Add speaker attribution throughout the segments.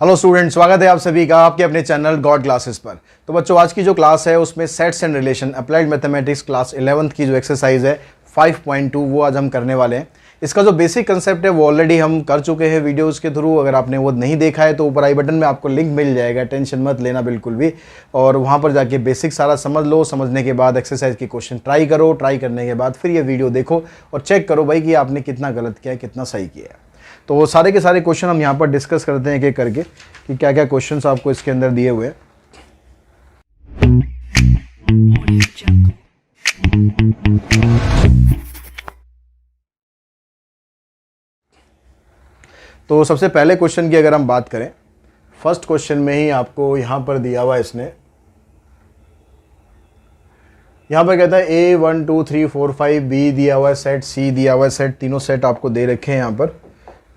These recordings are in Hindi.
Speaker 1: हेलो स्टूडेंट, स्वागत है आप सभी का आपके अपने चैनल गॉड क्लासेस पर। तो बच्चों, आज की जो क्लास है उसमें sets and relation applied mathematics class 11th की जो एक्सरसाइज है 5.2 वो आज हम करने वाले हैं। इसका जो बेसिक कंसेप्ट है वो ऑलरेडी हम कर चुके हैं वीडियोस के थ्रू। अगर आपने वो नहीं देखा है तो ऊपर आई बटन में आपको लिंक मिल जाएगा, टेंशन मत लेना बिल्कुल भी। और वहाँ पर जाके बेसिक सारा समझ लो, समझने के बाद एक्सरसाइज के क्वेश्चन ट्राई करो, ट्राई करने के बाद फिर ये वीडियो देखो और चेक करो भाई कि आपने कितना गलत किया है, कितना सही किया है। तो वो सारे के सारे क्वेश्चन हम यहाँ पर डिस्कस करते हैं एक एक करके कि क्या क्या क्वेश्चंस आपको इसके अंदर दिए हुए हैं। तो सबसे पहले क्वेश्चन की अगर हम बात करें, फर्स्ट क्वेश्चन में ही आपको यहाँ पर दिया हुआ है इसने। यहाँ पर कहता है A 1 2 3 4 5, B दिया हुआ है सेट, C दिया हुआ है सेट, तीनों सेट आपको दे रखे हैं यहाँ पर।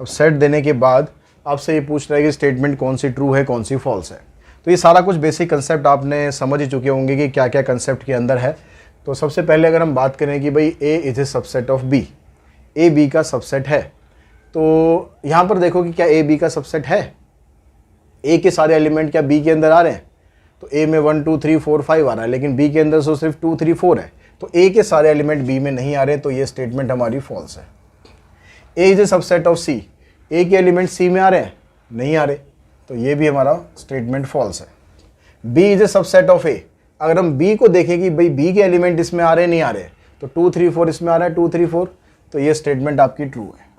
Speaker 1: अब सेट देने के बाद आपसे ये पूछ रहा है कि स्टेटमेंट कौन सी ट्रू है, कौन सी फॉल्स है। तो ये सारा कुछ बेसिक कंसेप्ट आपने समझ ही चुके होंगे कि क्या क्या कंसेप्ट के अंदर है। तो सबसे पहले अगर हम बात करें कि भाई A is a subset of B, A B का सबसेट है, तो यहाँ पर देखो कि क्या A B का सबसेट है। A के सारे एलिमेंट क्या B के अंदर आ रहे हैं? तो A में 1 2 3 4 5 आ रहा है, लेकिन B के अंदर तो सिर्फ 2 3 4 है। तो A के सारे एलिमेंट B में नहीं आ रहे, तो ये स्टेटमेंट हमारी फॉल्स है। A is a subset of C, A के एलिमेंट C में आ रहे हैं? नहीं आ रहे, तो ये भी हमारा स्टेटमेंट फॉल्स है। B is a subset of A, अगर हम B को देखें कि भाई B के एलिमेंट इसमें आ रहे नहीं आ रहे, तो 2 3 4 इसमें आ रहा है, 2 3 4, तो ये स्टेटमेंट आपकी ट्रू है।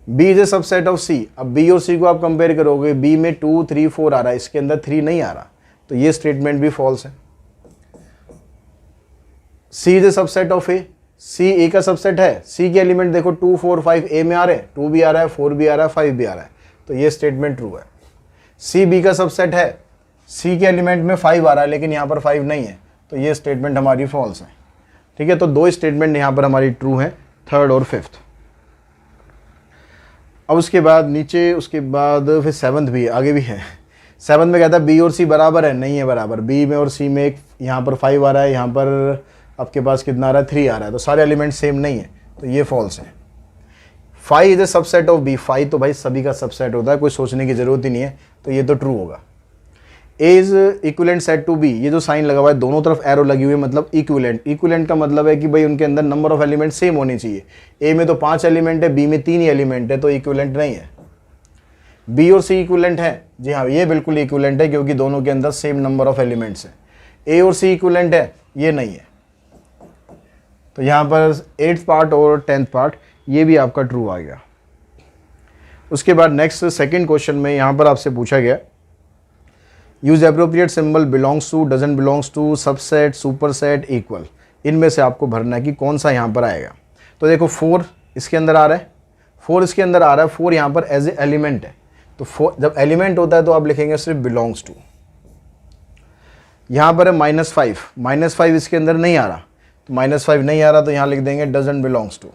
Speaker 1: B is a subset of C, अब B और C को आप कंपेयर करोगे, B में 2 3 4 आ रहा है, इसके अंदर 3 नहीं आ रहा, तो ये स्टेटमेंट भी फॉल्स है। C is a subset of A, C A का सबसेट है, C के एलिमेंट देखो 2 4 5 A में आ रहे हैं, 2 भी आ रहा है, 4 भी आ रहा है, 5 भी आ रहा है, तो ये स्टेटमेंट ट्रू है। C B का सबसेट है, C के एलिमेंट में 5 आ रहा है, लेकिन यहाँ पर 5 नहीं है, तो ये स्टेटमेंट हमारी फॉल्स है। ठीक है, तो दो स्टेटमेंट यहाँ पर हमारी ट्रू हैं, थर्ड और फिफ्थ। अब उसके बाद नीचे, उसके बाद फिर सेवन्थ भी आगे भी है। सेवन्थ में कहता है B और C बराबर है, नहीं है बराबर। B में और C में एक यहाँ पर 5 आ रहा है, यहाँ पर आपके पास कितना आ रहा है, 3 आ रहा है, तो सारे एलिमेंट सेम नहीं है, तो ये फॉल्स है। 5 is a subset of B, 5 तो भाई सभी का सबसेट होता है, कोई सोचने की जरूरत ही नहीं है, तो ये तो ट्रू होगा। A is equivalent set to B, ये जो साइन लगा हुआ है दोनों तरफ एरो लगी हुई है, मतलब इक्विलेंट। इक्विलेंट का मतलब है कि भाई उनके अंदर नंबर ऑफ एलिमेंट सेम होनी चाहिए। A में तो 5 एलिमेंट है, B में 3 ही एलिमेंट है, तो इक्विलेंट नहीं है। B और C इक्विलेंट है, जी हाँ ये बिल्कुल इक्विलेंट है, क्योंकि दोनों के अंदर सेम नंबर ऑफ एलिमेंट्स है। A और C इक्विलेंट है, ये नहीं है, तो यहाँ पर 8th पार्ट और 10th पार्ट ये भी आपका ट्रू आ गया। उसके बाद नेक्स्ट सेकंड क्वेश्चन में यहाँ पर आपसे पूछा गया, use appropriate symbol, belongs to, doesn't belongs to, subset, superset, equal. इनमें से आपको भरना है कि कौन सा यहाँ पर आएगा। तो देखो 4 इसके अंदर आ रहा है, 4 इसके अंदर आ रहा है, 4 यहाँ पर एज ए एलिमेंट है, तो 4 जब एलिमेंट होता है तो आप लिखेंगे सिर्फ बिलोंग्स टू। यहाँ पर है -5, -5 इसके अंदर नहीं आ रहा, तो -5 नहीं आ रहा, तो यहाँ लिख देंगे डजंट बिलोंग्स टू।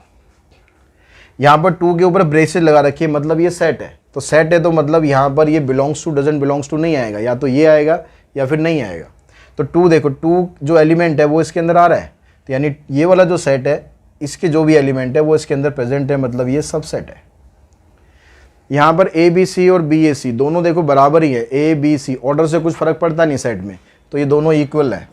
Speaker 1: यहाँ पर 2 के ऊपर ब्रेसेस लगा रखिए, मतलब ये सेट है, तो सेट है तो मतलब यहाँ पर ये belongs to doesn't belongs to नहीं आएगा, या तो ये आएगा या फिर नहीं आएगा। तो 2 देखो, 2 जो एलिमेंट है वो इसके अंदर आ रहा है, तो यानी ये वाला जो सेट है इसके जो भी एलिमेंट है वो इसके अंदर प्रेजेंट है, मतलब ये सब सेट है। यहाँ पर ABC और BAC दोनों देखो बराबर ही है, ABC ऑर्डर से कुछ फर्क पड़ता नहीं सेट में, तो ये दोनों इक्वल है।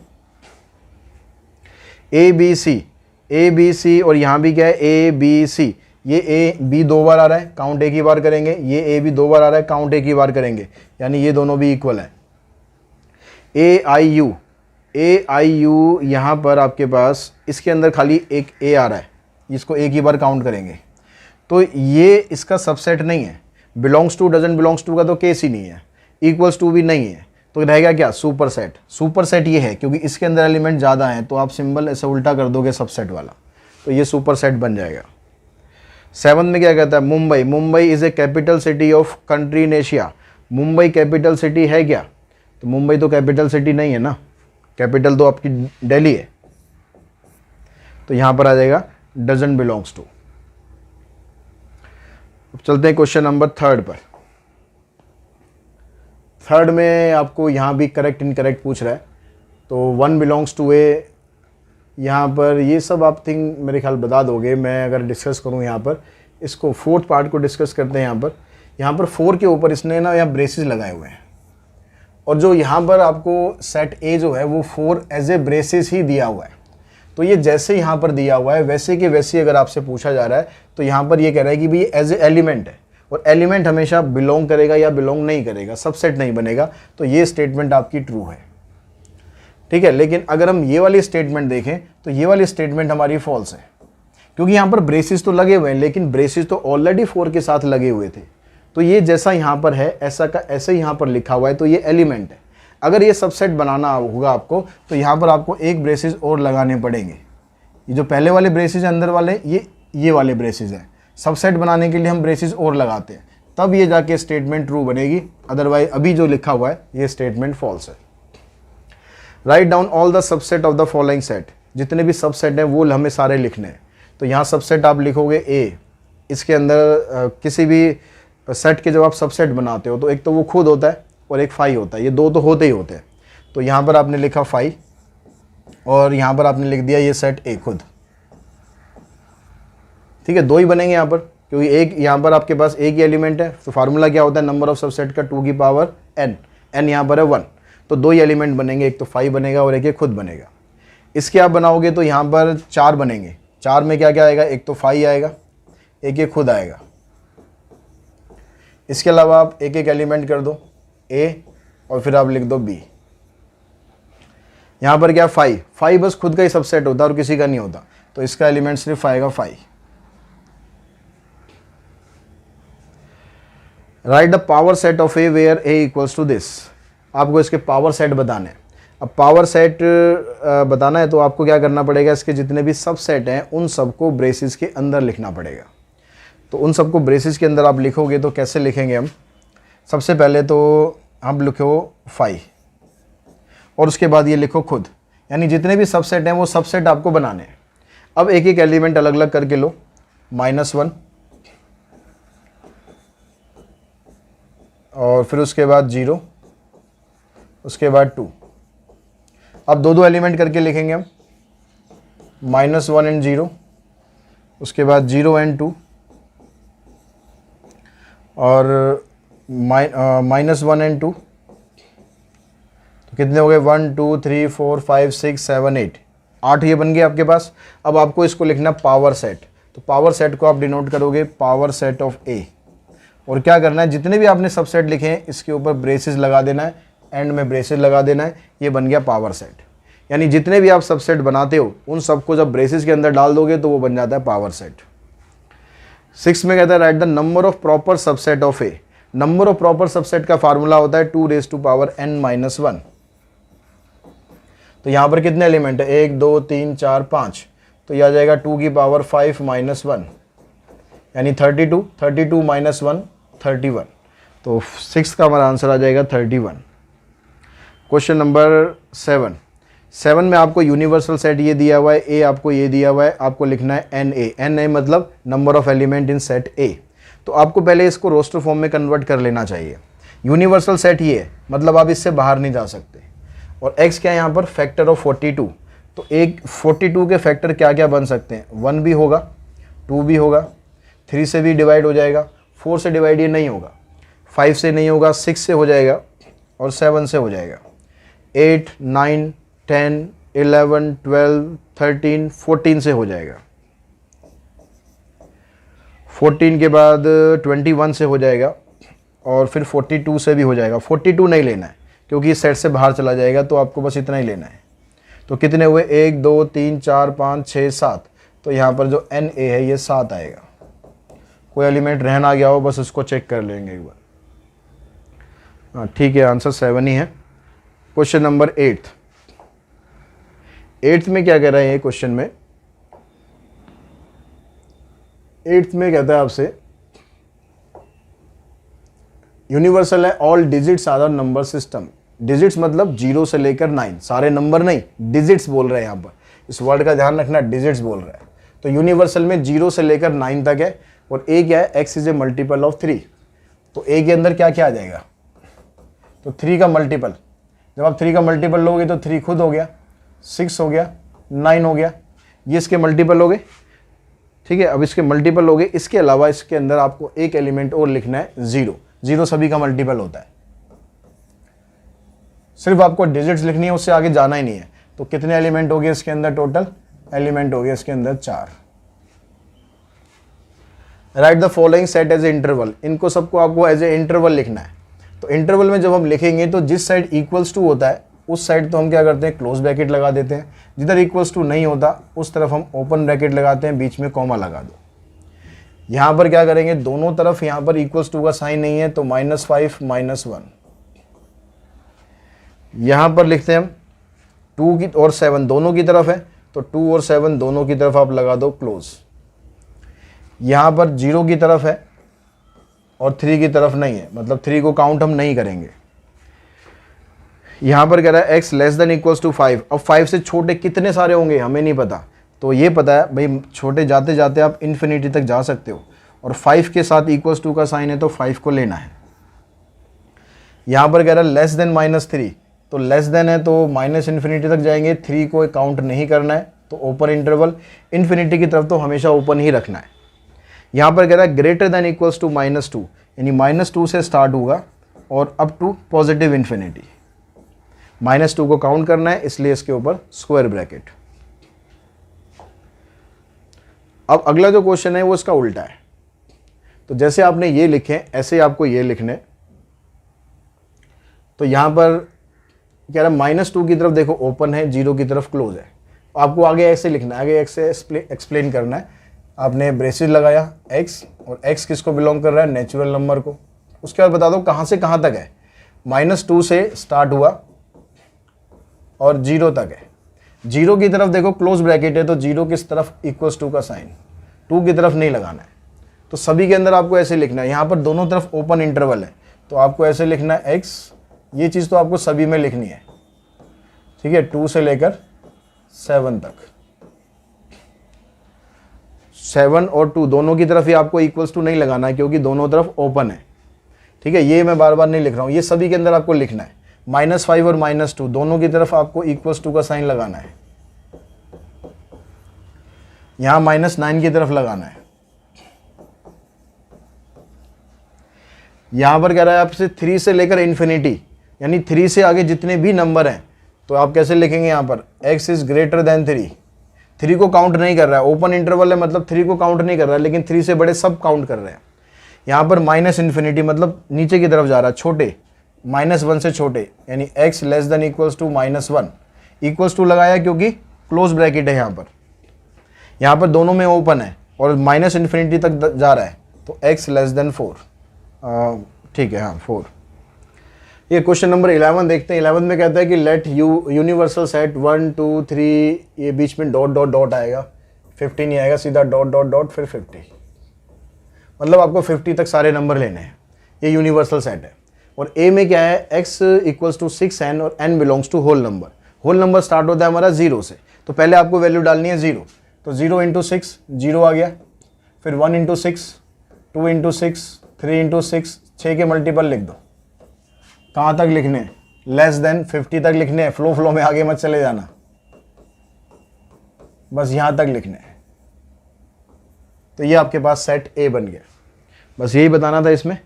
Speaker 1: ABC और यहाँ भी क्या है ABC, ये A B 2 बार आ रहा है, काउंट एक ही बार करेंगे, ये A भी 2 बार आ रहा है, काउंट एक ही बार करेंगे, यानी ये दोनों भी इक्वल है। AIU यहाँ पर आपके पास इसके अंदर खाली एक A आ रहा है, इसको एक ही बार काउंट करेंगे, तो ये इसका सबसेट नहीं है। Belongs to doesn't belongs to का तो केस ही नहीं है, इक्वल्स टू भी नहीं है, तो रहेगा क्या, सुपरसेट। सुपरसेट ये है क्योंकि इसके अंदर एलिमेंट ज़्यादा हैं, तो आप सिंबल ऐसे उल्टा कर दोगे सबसेट वाला, तो ये सुपरसेट बन जाएगा। 7 में क्या कहता है, Mumbai is a capital city of country in Asia. Mumbai capital city है क्या? तो मुंबई तो कैपिटल सिटी नहीं है ना, कैपिटल तो आपकी दिल्ली है, तो यहाँ पर आ जाएगा डजंट बिलोंग्स टू। अब चलते हैं क्वेश्चन नंबर 3 पर। 3 में आपको यहाँ भी करेक्ट इनकरेक्ट पूछ रहा है, तो 1 बिलोंग्स टू ए, यहाँ पर ये सब आप मेरे ख्याल बता दोगे। मैं अगर डिस्कस करूँ यहाँ पर इसको, 4th पार्ट को डिस्कस करते हैं यहाँ पर यहाँ पर 4 के ऊपर इसने ना यहाँ ब्रेसेस लगाए हुए हैं, और जो यहाँ पर आपको सेट ए जो है वो 4 एज ए ब्रेसेस ही दिया हुआ है। तो ये जैसे यहाँ पर दिया हुआ है वैसे के वैसे अगर आपसे पूछा जा रहा है तो यहाँ पर ये कह रहा है कि भाई एज ए एलिमेंट है, और एलिमेंट हमेशा बिलोंग करेगा या बिलोंग नहीं करेगा, सबसेट नहीं बनेगा। तो ये स्टेटमेंट आपकी ट्रू है, ठीक है। लेकिन अगर हम ये वाली स्टेटमेंट देखें तो ये वाली स्टेटमेंट हमारी फॉल्स है, क्योंकि यहाँ पर ब्रेसेस तो लगे हुए हैं लेकिन ब्रेसेस तो ऑलरेडी 4 के साथ लगे हुए थे। तो ये जैसा यहाँ पर है ऐसा का ऐसे यहाँ पर लिखा हुआ है, तो ये एलिमेंट है। अगर ये सबसेट बनाना होगा आपको तो यहाँ पर आपको एक ब्रेसेस और लगाने पड़ेंगे। ये जो पहले वाले ब्रेसेस हैं अंदर वाले, ये वाले ब्रेसेस हैं। सबसेट बनाने के लिए हम ब्रेसेस और लगाते हैं, तब ये जाके स्टेटमेंट ट्रू बनेगी। अदरवाइज अभी जो लिखा हुआ है ये स्टेटमेंट फॉल्स है। Write down all the subset of the following set. जितने भी सबसेट हैं वो हमें सारे लिखने हैं। तो यहाँ सबसेट आप लिखोगे ए, इसके अंदर किसी भी सेट के जब आप सबसेट बनाते हो तो एक तो वो खुद होता है और एक फाई होता है, ये दो तो होते ही होते हैं। तो यहाँ पर आपने लिखा फाई और यहाँ पर आपने लिख दिया ये सेट ए खुद, ठीक है। 2 ही बनेंगे यहाँ पर, क्योंकि एक यहाँ पर आपके पास एक ही एलिमेंट है। तो फार्मूला क्या होता है, नंबर ऑफ सबसेट का 2 की पावर n, n यहाँ पर है 1। तो 2 ही एलिमेंट बनेंगे, एक तो फाई बनेगा और एक ये खुद बनेगा। इसके आप बनाओगे तो यहाँ पर 4 बनेंगे। 4 में क्या क्या आएगा, एक तो फाई आएगा, एक ये खुद आएगा। इसके अलावा आप एक एक एलिमेंट कर दो a और फिर आप लिख दो b। यहाँ पर क्या फाई बस खुद का ही सबसेट होता है और किसी का नहीं होता, तो इसका एलिमेंट सिर्फ आएगा phi. Write the power set of A where A equals to this. आपको इसके पावर सेट बताने हैं। अब पावर सेट बताना है तो आपको क्या करना पड़ेगा, इसके जितने भी सबसेट हैं उन सबको ब्रेसेस के अंदर लिखना पड़ेगा। तो उन सबको ब्रेसेस के अंदर आप लिखोगे तो कैसे लिखेंगे हम, सबसे पहले तो हम लिखो फाई और उसके बाद ये लिखो खुद, यानी जितने भी सबसेट हैं वो सबसेट आपको बनाने हैं। अब एक एक एलिमेंट अलग अलग करके लो, -1 और फिर उसके बाद 0, उसके बाद 2। अब 2 एलिमेंट करके लिखेंगे हम, -1 एंड 0, उसके बाद 0 एंड 2 और -1 एंड 2। तो कितने हो गए, 1 2 3 4 5 6 7 8, 8 ये बन गए आपके पास। अब आपको इसको लिखना पावर सेट। तो पावर सेट को आप डिनोट करोगे पावर सेट ऑफ ए, और क्या करना है, जितने भी आपने सबसेट लिखे हैं इसके ऊपर ब्रेसेस लगा देना है, एंड में ब्रेसेस लगा देना है। ये बन गया पावर सेट। यानी जितने भी आप सबसेट बनाते हो उन सबको जब ब्रेसेस के अंदर डाल दोगे तो वो बन जाता है पावर सेट। 6 में कहता है right the number of proper subset of A. Number of proper subset का फार्मूला होता है 2 रेज़ टू पावर n-1। तो यहाँ पर कितने एलिमेंट है, 1 2 3 4 5, तो यह आ जाएगा 2 की पावर 5 -1 यानी 32। 32 - 1 31। तो 6 का हमारा आंसर आ जाएगा 31। क्वेश्चन नंबर 7 में आपको यूनिवर्सल सेट ये दिया हुआ है, ए आपको ये दिया हुआ है, आपको लिखना है NA मतलब number of element in set ए। तो आपको पहले इसको रोस्टर फॉर्म में कन्वर्ट कर लेना चाहिए। यूनिवर्सल सेट ये है, मतलब आप इससे बाहर नहीं जा सकते। और x क्या है यहाँ पर, फैक्टर ऑफ 42। तो एक 42 के फैक्टर क्या क्या बन सकते हैं, 1 भी होगा, 2 भी होगा, 3 से भी डिवाइड हो जाएगा, 4 से डिवाइड ये नहीं होगा, 5 से नहीं होगा, 6 से हो जाएगा और 7 से हो जाएगा, 8 9 10 11 12 13 14 से हो जाएगा, 14 के बाद 21 से हो जाएगा और फिर 42 से भी हो जाएगा। 42 नहीं लेना है क्योंकि इस सेट से बाहर चला जाएगा, तो आपको बस इतना ही लेना है। तो कितने हुए, 1 2 3 4 5 6 7। तो यहाँ पर जो NA है ये 7 आएगा। कोई एलिमेंट रहना गया हो बस उसको चेक कर लेंगे एक बार। हाँ ठीक है, आंसर 7 ही है। क्वेश्चन नंबर 8 में क्या कह रहा है ये क्वेश्चन में, 8th में कहता है आपसे यूनिवर्सल है all digits are number system. Digits मतलब 0 से लेकर 9, सारे नंबर नहीं, डिजिट्स बोल रहे हैं यहाँ पर। इस वर्ड का ध्यान रखना, डिजिट्स बोल रहा है। तो यूनिवर्सल में 0 से लेकर 9 तक है। और ए क्या है, x is a multiple of 3। तो ए के अंदर क्या क्या आ जाएगा, तो 3 का मल्टीपल। जब आप 3 का मल्टीपल लोगे तो 3 खुद हो गया, 6 हो गया, 9 हो गया, ये इसके मल्टीपल हो गए। ठीक है, अब इसके मल्टीपल हो गए। इसके अलावा इसके अंदर आपको एक एलिमेंट और लिखना है, 0। 0 सभी का मल्टीपल होता है। सिर्फ आपको डिजिट्स लिखनी है, उससे आगे जाना ही नहीं है। तो कितने एलिमेंट हो गए इसके अंदर? टोटल एलिमेंट हो गए इसके अंदर 4। Write the following set as a interval. इनको सबको आपको एज ए इंटरवल लिखना है। तो इंटरवल में जब हम लिखेंगे तो जिस साइड इक्वल्स टू होता है उस साइड तो हम क्या करते हैं, क्लोज ब्रैकेट लगा देते हैं। जिधर इक्वल्स टू नहीं होता उस तरफ हम ओपन ब्रैकेट लगाते हैं, बीच में कॉमा लगा दो। यहाँ पर क्या करेंगे, दोनों तरफ यहाँ पर इक्वल्स टू का साइन नहीं है तो -5 -1। यहाँ पर लिखते हैं हम 2 की और 7 दोनों की तरफ है, तो 2 और 7 दोनों की तरफ आप लगा दो क्लोज। यहाँ पर 0 की तरफ है और 3 की तरफ नहीं है, मतलब 3 को काउंट हम नहीं करेंगे। यहाँ पर कह रहा है x < 5। अब 5 से छोटे कितने सारे होंगे हमें नहीं पता, तो ये पता है भाई छोटे जाते जाते आप इन्फिनिटी तक जा सकते हो, और 5 के साथ = का साइन है तो 5 को लेना है। यहाँ पर कह रहा है < -3, तो लेस देन है तो -इन्फिनिटी तक जाएंगे, 3 को काउंट नहीं करना है, तो ओपन इंटरवल इन्फिनिटी की तरफ तो हमेशा ओपन ही रखना है। यहाँ पर कह रहा है > -2, यानी -2 से स्टार्ट होगा और अप टू पॉजिटिव इन्फिनिटी। -2 को काउंट करना है, इसलिए इसके ऊपर स्क्वायर ब्रैकेट। अब अगला जो क्वेश्चन है वो इसका उल्टा है। तो जैसे आपने ये लिखे ऐसे आपको ये लिखने। तो यहाँ पर कह रहा है -2 की तरफ देखो ओपन है, 0 की तरफ क्लोज है। आपको आगे ऐसे लिखना है, आगे ऐसे एक्सप्लेन करना है। आपने ब्रेसेस लगाया x, और x किसको बिलोंग कर रहा है, नेचुरल नंबर को। उसके बाद बता दो कहाँ से कहाँ तक है। -2 से स्टार्ट हुआ और 0 तक है। 0 की तरफ देखो क्लोज ब्रैकेट है, तो 0 किस तरफ = का साइन, 2 की तरफ नहीं लगाना है। तो सभी के अंदर आपको ऐसे लिखना है। यहाँ पर दोनों तरफ ओपन इंटरवल है, तो आपको ऐसे लिखना है x। ये चीज़ तो आपको सभी में लिखनी है, ठीक है, 2 से लेकर 7 तक। 7 और 2 दोनों की तरफ ही आपको = नहीं लगाना है, क्योंकि दोनों तरफ ओपन है, ठीक है। ये मैं बार बार नहीं लिख रहा हूँ, ये सभी के अंदर आपको लिखना है। -5 और -2 दोनों की तरफ आपको = का साइन लगाना है। यहाँ -9 की तरफ लगाना है। यहाँ पर कह रहा है आपसे 3 से लेकर इन्फिनिटी, यानी 3 से आगे जितने भी नंबर हैं तो आप कैसे लिखेंगे, यहाँ पर x > 3। 3 को काउंट नहीं कर रहा है, ओपन इंटरवल है, मतलब 3 को काउंट नहीं कर रहा है, लेकिन 3 से बड़े सब काउंट कर रहे हैं। यहाँ पर -इन्फिनिटी मतलब नीचे की तरफ जा रहा है, छोटे, -1 से छोटे, यानी x < -1। = लगाया क्योंकि क्लोज ब्रैकेट है यहाँ पर। यहाँ पर दोनों में ओपन है और -इन्फिनिटी तक जा रहा है, तो x < 4। ठीक है, हाँ 4। ये क्वेश्चन नंबर 11 देखते हैं। 11 में कहता है कि लेट यूनिवर्सल सेट 1 2 3, ये बीच में डॉट आएगा, 50 नहीं आएगा, सीधा डॉट फिर 50। मतलब आपको 50 तक सारे नंबर लेने हैं। ये यूनिवर्सल सेट है। और ए में क्या है, x = 6n और n belongs to whole number. Whole number start होता है हमारा 0 से, तो पहले आपको वैल्यू डालनी है 0। तो 0 × 6 0 आ गया, फिर 1 × 6 2 × 6 3 × 6, 6 के मल्टीपल लिख दो। कहाँ तक लिखने हैं, <50 तक लिखने हैं। फ्लो में आगे मत चले जाना, बस यहाँ तक लिखने हैं। तो ये आपके पास सेट ए बन गया। बस यही बताना था इसमें।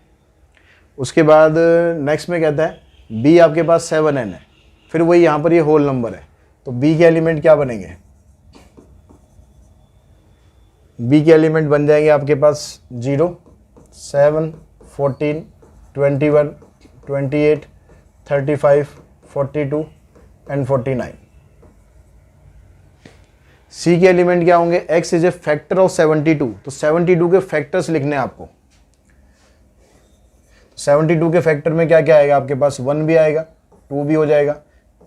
Speaker 1: उसके बाद नेक्स्ट में कहता है बी आपके पास 7n है, फिर वही यहाँ पर ये होल नंबर है, तो बी के एलिमेंट क्या बनेंगे, बी के एलिमेंट बन जाएंगे आपके पास 0 7 14 21 28 35 42 एंड 49। सी के एलिमेंट क्या होंगे, x = फैक्टर ऑफ 72, तो 72 के फैक्टर्स लिखने हैं आपको। 72 के फैक्टर में क्या क्या आएगा आपके पास, 1 भी आएगा, 2 भी हो जाएगा,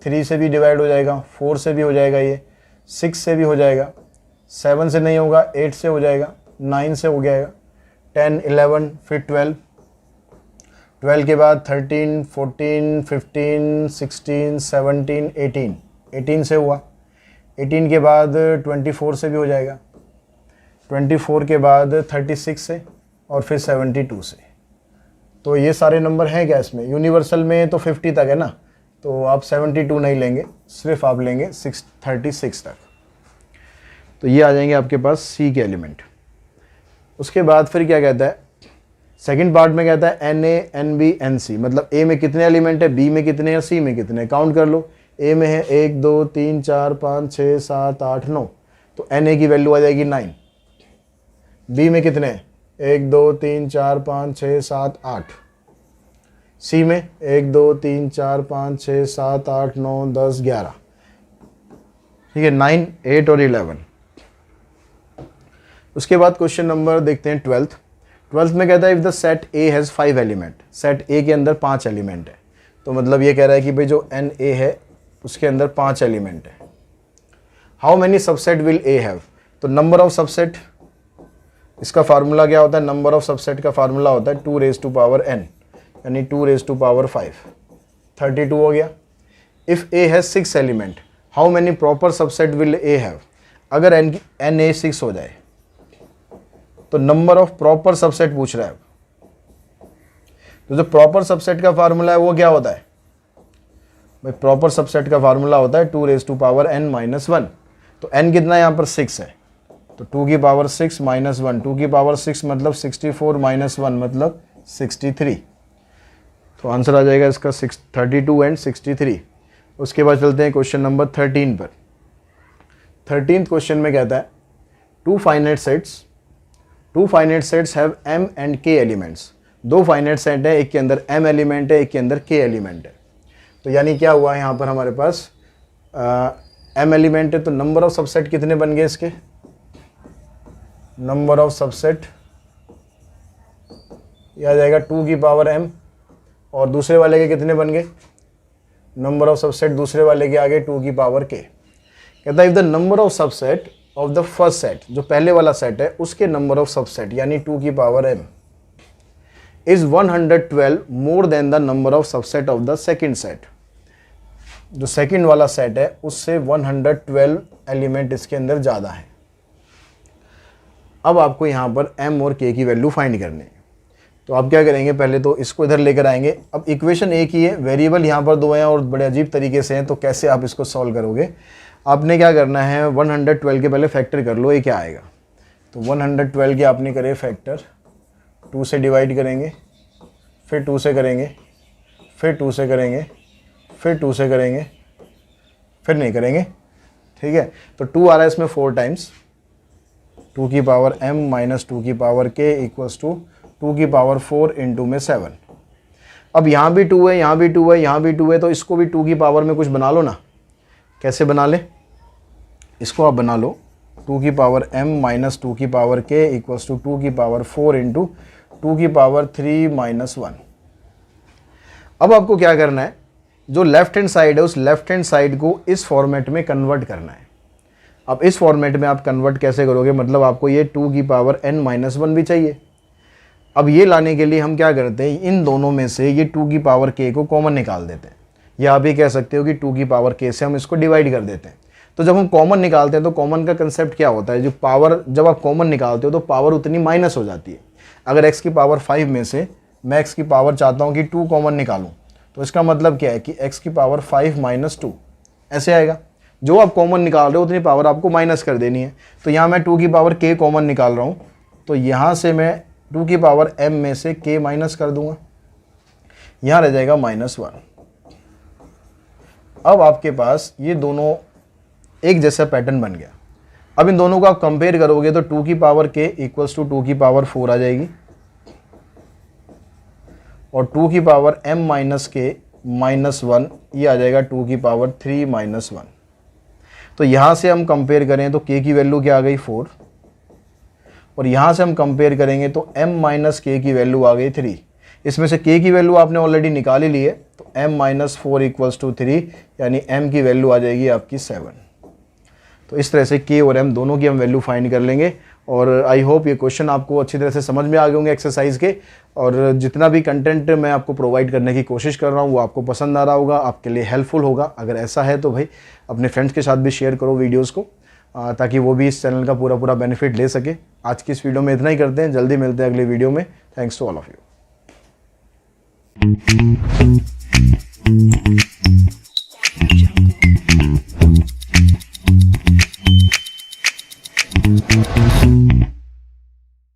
Speaker 1: 3 से भी डिवाइड हो जाएगा, 4 से भी हो जाएगा, ये 6 से भी हो जाएगा, 7 से नहीं होगा, 8 से हो जाएगा, 9 से हो जाएगा, 10 11 फिर 12 के बाद 13 14 15 16 17 18 से हुआ, 18 के बाद 24 से भी हो जाएगा, 24 के बाद 36 से, और फिर 72 से। तो ये सारे नंबर हैं क्या इसमें। यूनिवर्सल में तो 50 तक है ना, तो आप 72 नहीं लेंगे, सिर्फ आप लेंगे 36 तक। तो ये आ जाएंगे आपके पास सी के एलिमेंट। उसके बाद फिर क्या कहता है, सेकंड पार्ट में कहता है Na Nb Nc, मतलब ए में कितने एलिमेंट है, बी में कितने हैं, सी में कितने हैं, काउंट कर लो। ए में है 1 2 3 4 5 6 7 8 9, तो Na की वैल्यू आ जाएगी 9। बी में कितने हैं, 1 2 3 4 5 6 7 8। सी में 1 2 3 4 5 6 7 8 9 10 11, ठीक है, 9 8 और 11। उसके बाद क्वेश्चन नंबर देखते हैं 12th में कहता है if the set A has 5 element, set ए के अंदर 5 एलिमेंट है, तो मतलब ये कह रहा है कि भाई जो एन ए है उसके अंदर 5 एलिमेंट है। How many subset will A have, तो नंबर ऑफ सबसेट, इसका फार्मूला क्या होता है, नंबर ऑफ सबसेट का फार्मूला होता है 2 रेज़ टू पावर n, यानी 2 रेज़ टू पावर 5, 32 हो गया। If A has 6 element, how many proper subset will A have, अगर एन ए 6 हो जाए तो नंबर ऑफ प्रॉपर सबसेट पूछ रहा है। तो जो प्रॉपर सबसेट का फार्मूला है वो क्या होता है भाई, प्रॉपर सबसेट का फार्मूला होता है 2 raise to power n minus 1। तो n कितना है, यहाँ पर 6 है, तो 2 की पावर 6 माइनस 1, 2 की पावर 6 मतलब 64 माइनस 1 मतलब 63। तो आंसर आ जाएगा इसका 32 एंड 63। उसके बाद चलते हैं क्वेश्चन नंबर 13 पर। 13th क्वेश्चन में कहता है two finite sets have m and k elements, 2 finite set है, एक के अंदर m एलिमेंट है, एक के अंदर k एलिमेंट है। तो यानी क्या हुआ यहाँ पर हमारे पास m एलिमेंट है, तो नंबर ऑफ सबसेट कितने बन गए इसके, नंबर ऑफ सबसेट यह आ जाएगा 2 की पावर m, और दूसरे वाले के कितने बन गए, नंबर ऑफ सबसेट दूसरे वाले के आगे 2 की पावर k। कहता है if the number of subset of the first set, जो पहले वाला सेट है उसके नंबर ऑफ सबसेट यानी 2 की power m is 112 more than the number of subset of the second set, जो सेकंड वाला सेट है उससे 112 एलिमेंट इसके अंदर ज़्यादा है। अब आपको यहाँ पर m और k की वैल्यू फाइंड करनी है। तो आप क्या करेंगे, पहले तो इसको इधर लेकर आएंगे। अब इक्वेशन एक ही है, वेरिएबल यहाँ पर 2 हैं और बड़े अजीब तरीके से हैं, तो कैसे आप इसको सॉल्व करोगे, आपने क्या करना है 112 के पहले फैक्टर कर लो, ये क्या आएगा। तो 112 के आपने करे फैक्टर, 2 से डिवाइड करेंगे, फिर 2 से करेंगे, फिर 2 से करेंगे, फिर 2 से करेंगे, फिर नहीं करेंगे, ठीक है। तो 2 आ रहा है इसमें 4 टाइम्स, 2 की पावर m माइनस 2 की पावर k इक्वल्स टू 2 की पावर 4 इंटू में 7। अब यहाँ भी 2 है, यहाँ भी 2 है, यहाँ भी 2 है, तो इसको भी 2 की पावर में कुछ बना लो ना। कैसे बना ले, इसको आप बना लो 2 की पावर m माइनस 2 की पावर k इक्वल्स टू 2 की पावर 4 इंटू 2 की पावर 3 माइनस 1। अब आपको क्या करना है, जो लेफ्ट हैंड साइड है उस लेफ्ट हैंड साइड को इस फॉर्मेट में कन्वर्ट करना है। अब इस फॉर्मेट में आप कन्वर्ट कैसे करोगे, मतलब आपको ये 2 की पावर n माइनस 1 भी चाहिए। अब ये लाने के लिए हम क्या करते हैं, इन दोनों में से ये 2 की पावर k को कॉमन निकाल देते हैं, या आप ये कह सकते हो कि 2 की पावर k से हम इसको डिवाइड कर देते हैं। तो जब हम कॉमन निकालते हैं तो कॉमन का कंसेप्ट क्या होता है, जो पावर जब आप कॉमन निकालते हो तो पावर उतनी माइनस हो जाती है। अगर x की पावर 5 में से मैं x की पावर चाहता हूँ कि 2 कॉमन निकालूँ, तो इसका मतलब क्या है कि x की पावर 5 माइनस 2 ऐसे आएगा। जो आप कॉमन निकाल रहे हो उतनी पावर आपको माइनस कर देनी है। तो यहाँ मैं 2 की पावर k कॉमन निकाल रहा हूँ, तो यहाँ से मैं 2 की पावर m में से k माइनस कर दूंगा, यहाँ रह जाएगा -1। अब आपके पास ये दोनों एक जैसा पैटर्न बन गया। अब इन दोनों को आप कंपेयर करोगे तो 2 की पावर k इक्वल्स टू 2 की पावर 4 आ जाएगी, और 2 की power m minus k minus 1 ये आ जाएगा 2 की पावर 3 माइनस 1। तो यहाँ से हम कंपेयर करें तो k की वैल्यू क्या आ गई 4, और यहाँ से हम कंपेयर करेंगे तो m माइनस k की वैल्यू आ गई 3। इसमें से k की वैल्यू आपने ऑलरेडी निकाल ही ली है, तो m माइनस 4 इक्वल्स टू 3, यानी m की वैल्यू आ जाएगी आपकी 7। तो इस तरह से k और m दोनों की हम वैल्यू फाइंड कर लेंगे। और आई होप ये क्वेश्चन आपको अच्छी तरह से समझ में आ गए होंगे एक्सरसाइज के, और जितना भी कंटेंट मैं आपको प्रोवाइड करने की कोशिश कर रहा हूँ वो आपको पसंद आ रहा होगा, आपके लिए हेल्पफुल होगा। अगर ऐसा है तो भाई अपने फ्रेंड्स के साथ भी शेयर करो वीडियोज़ को, ताकि वो भी इस चैनल का पूरा बेनिफिट ले सके। आज की इस वीडियो में इतना ही करते हैं, जल्दी मिलते हैं अगले वीडियो में। Thanks to all of you.